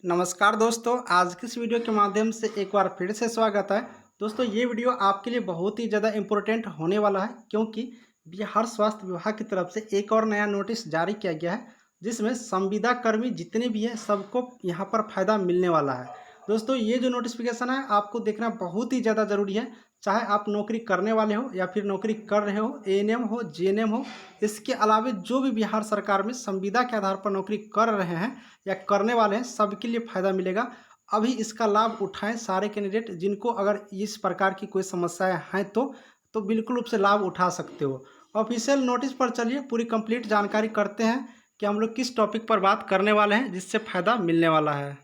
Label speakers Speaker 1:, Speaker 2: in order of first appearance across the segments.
Speaker 1: नमस्कार दोस्तों, आज की इस वीडियो के माध्यम से एक बार फिर से स्वागत है। दोस्तों ये वीडियो आपके लिए बहुत ही ज़्यादा इम्पोर्टेंट होने वाला है, क्योंकि बिहार स्वास्थ्य विभाग की तरफ से एक और नया नोटिस जारी किया गया है, जिसमें संविदा कर्मी जितने भी हैं सबको यहाँ पर फ़ायदा मिलने वाला है। दोस्तों ये जो नोटिफिकेशन है आपको देखना बहुत ही ज़्यादा ज़रूरी है, चाहे आप नौकरी करने वाले हो या फिर नौकरी कर रहे हो, एएनएम हो, जीएनएम हो। इसके अलावा जो भी बिहार सरकार में संविदा के आधार पर नौकरी कर रहे हैं या करने वाले हैं, सबके लिए फ़ायदा मिलेगा। अभी इसका लाभ उठाएं सारे कैंडिडेट, जिनको अगर इस प्रकार की कोई समस्याएं हैं तो बिल्कुल उससे लाभ उठा सकते हो। ऑफिशियल नोटिस पर चलिए पूरी कंप्लीट जानकारी करते हैं कि हम लोग किस टॉपिक पर बात करने वाले हैं जिससे फ़ायदा मिलने वाला है।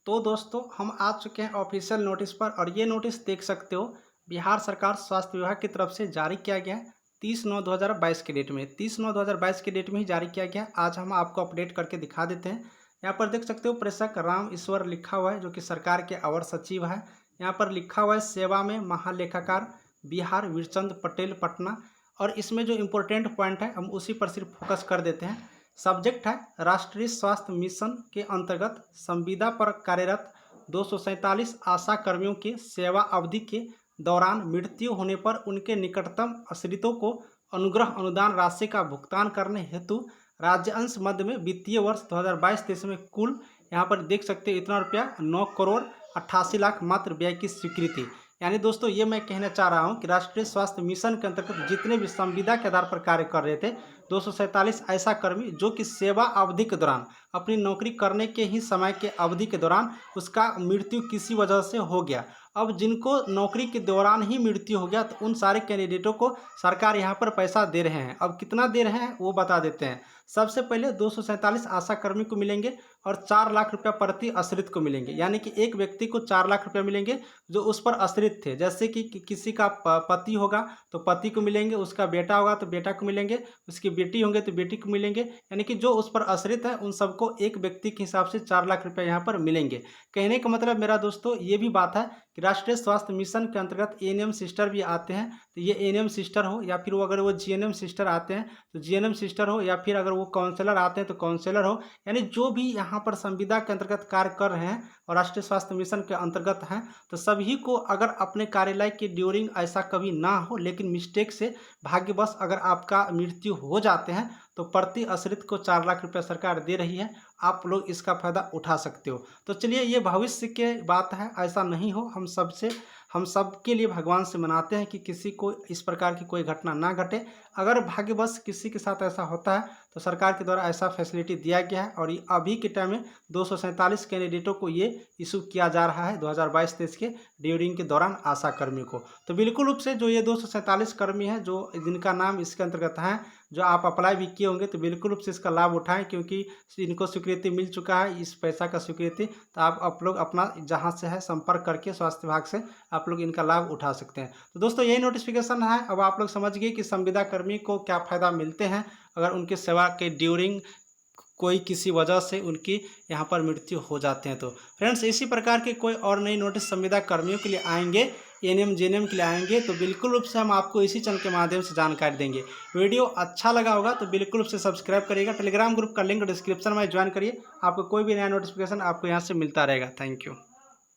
Speaker 1: तो दोस्तों हम आ चुके हैं ऑफिशियल नोटिस पर, और ये नोटिस देख सकते हो बिहार सरकार स्वास्थ्य विभाग की तरफ से जारी किया गया है 30/9/2022 के डेट में। 30/9/2022 के डेट में ही जारी किया गया है। आज हम आपको अपडेट करके दिखा देते हैं। यहाँ पर देख सकते हो प्रेषक राम ईश्वर लिखा हुआ है, जो कि सरकार के अवर सचिव है। यहाँ पर लिखा हुआ है सेवा में महालेखाकार बिहार वीरचंद पटेल पटना। और इसमें जो इम्पोर्टेंट पॉइंट है हम उसी पर सिर्फ फोकस कर देते हैं। सब्जेक्ट है राष्ट्रीय स्वास्थ्य मिशन के अंतर्गत संविदा पर कार्यरत 247 आशा कर्मियों के सेवा अवधि के दौरान मृत्यु होने पर उनके निकटतम आश्रितों को अनुग्रह अनुदान राशि का भुगतान करने हेतु राज्य अंश मध्य में वित्तीय वर्ष 2022-23 में कुल यहाँ पर देख सकते हो इतना रुपया 9,88,00,000 मात्र व्यय की स्वीकृति। यानी दोस्तों ये मैं कहना चाह रहा हूँ कि राष्ट्रीय स्वास्थ्य मिशन के अंतर्गत जितने भी संविदा के आधार पर कार्य कर रहे थे 247 ऐसा कर्मी जो कि सेवा अवधि के दौरान अपनी नौकरी करने के ही समय के अवधि के दौरान उसका मृत्यु किसी वजह से हो गया। अब जिनको नौकरी के दौरान ही मृत्यु हो गया तो उन सारे कैंडिडेटों को सरकार यहाँ पर पैसा दे रहे हैं। अब कितना दे रहे हैं वो बता देते हैं। सबसे पहले 247 आशा कर्मी को मिलेंगे और 4 लाख रुपया प्रति आश्रित को मिलेंगे। यानी कि एक व्यक्ति को 4 लाख रुपया मिलेंगे जो उस पर आश्रित थे। जैसे कि किसी का पति होगा तो पति को मिलेंगे, उसका बेटा होगा तो बेटा को मिलेंगे, उसकी बेटी होंगे तो बेटी को मिलेंगे। यानी कि जो उस पर आश्रित है उन सबको एक व्यक्ति के हिसाब से 4 लाख रुपया यहाँ पर मिलेंगे। कहने का मतलब मेरा दोस्तों ये भी बात है कि राष्ट्रीय स्वास्थ्य मिशन के अंतर्गत एएनएम सिस्टर भी आते हैं, तो ये एएनएम सिस्टर हो या फिर वो अगर वो जीएनएम सिस्टर आते हैं तो जीएनएम सिस्टर हो, या फिर अगर वो काउंसलर आते हैं तो काउंसलर हो। यानी जो भी यहाँ पर संविदा के अंतर्गत कार्य कर रहे हैं और राष्ट्रीय स्वास्थ्य मिशन के अंतर्गत हैं, तो सभी को अगर अपने कार्यालय के ड्यूरिंग ऐसा कभी ना हो, लेकिन मिस्टेक से भाग्यवश अगर आपका मृत्यु हो जाते हैं तो प्रति आश्रित को 4 लाख रुपया सरकार दे रही है। आप लोग इसका फ़ायदा उठा सकते हो। तो चलिए ये भविष्य के बात है, ऐसा नहीं हो। हम सबके लिए भगवान से मनाते हैं कि किसी को इस प्रकार की कोई घटना ना घटे। अगर भाग्यवश किसी के साथ ऐसा होता है तो सरकार के द्वारा ऐसा फैसिलिटी दिया गया है, और ये अभी के टाइम में 247 कैंडिडेटों को ये इशू किया जा रहा है 2022-23 के ड्यूरिंग के दौरान आशा कर्मी को। तो बिल्कुल रूप से जो ये 247 कर्मी हैं जो जिनका नाम इसके अंतर्गत हैं, जो आप अप्लाई भी किए होंगे, तो बिल्कुल रूप से इसका लाभ उठाएं, क्योंकि इनको स्वीकृति मिल चुका है इस पैसा का स्वीकृति। तो आप लोग अपना जहां से है संपर्क करके स्वास्थ्य विभाग से आप लोग इनका लाभ उठा सकते हैं। तो दोस्तों यही नोटिफिकेशन है। अब आप लोग समझ गए कि संविदा कर्मी को क्या फ़ायदा मिलते हैं अगर उनके सेवा के ड्यूरिंग कोई किसी वजह से उनकी यहाँ पर मृत्यु हो जाते हैं। तो फ्रेंड्स इसी प्रकार के कोई और नई नोटिस संविदा कर्मियों के लिए आएंगे, एएनएम जीएनएम के लिए आएंगे, तो बिल्कुल रूप से हम आपको इसी चैनल के माध्यम से जानकारी देंगे। वीडियो अच्छा लगा होगा तो बिल्कुल रूप से सब्सक्राइब करिएगा। टेलीग्राम ग्रुप का लिंक डिस्क्रिप्शन में ज्वाइन करिए, आपको कोई भी नया नोटिफिकेशन आपको यहाँ से मिलता रहेगा। Thank you.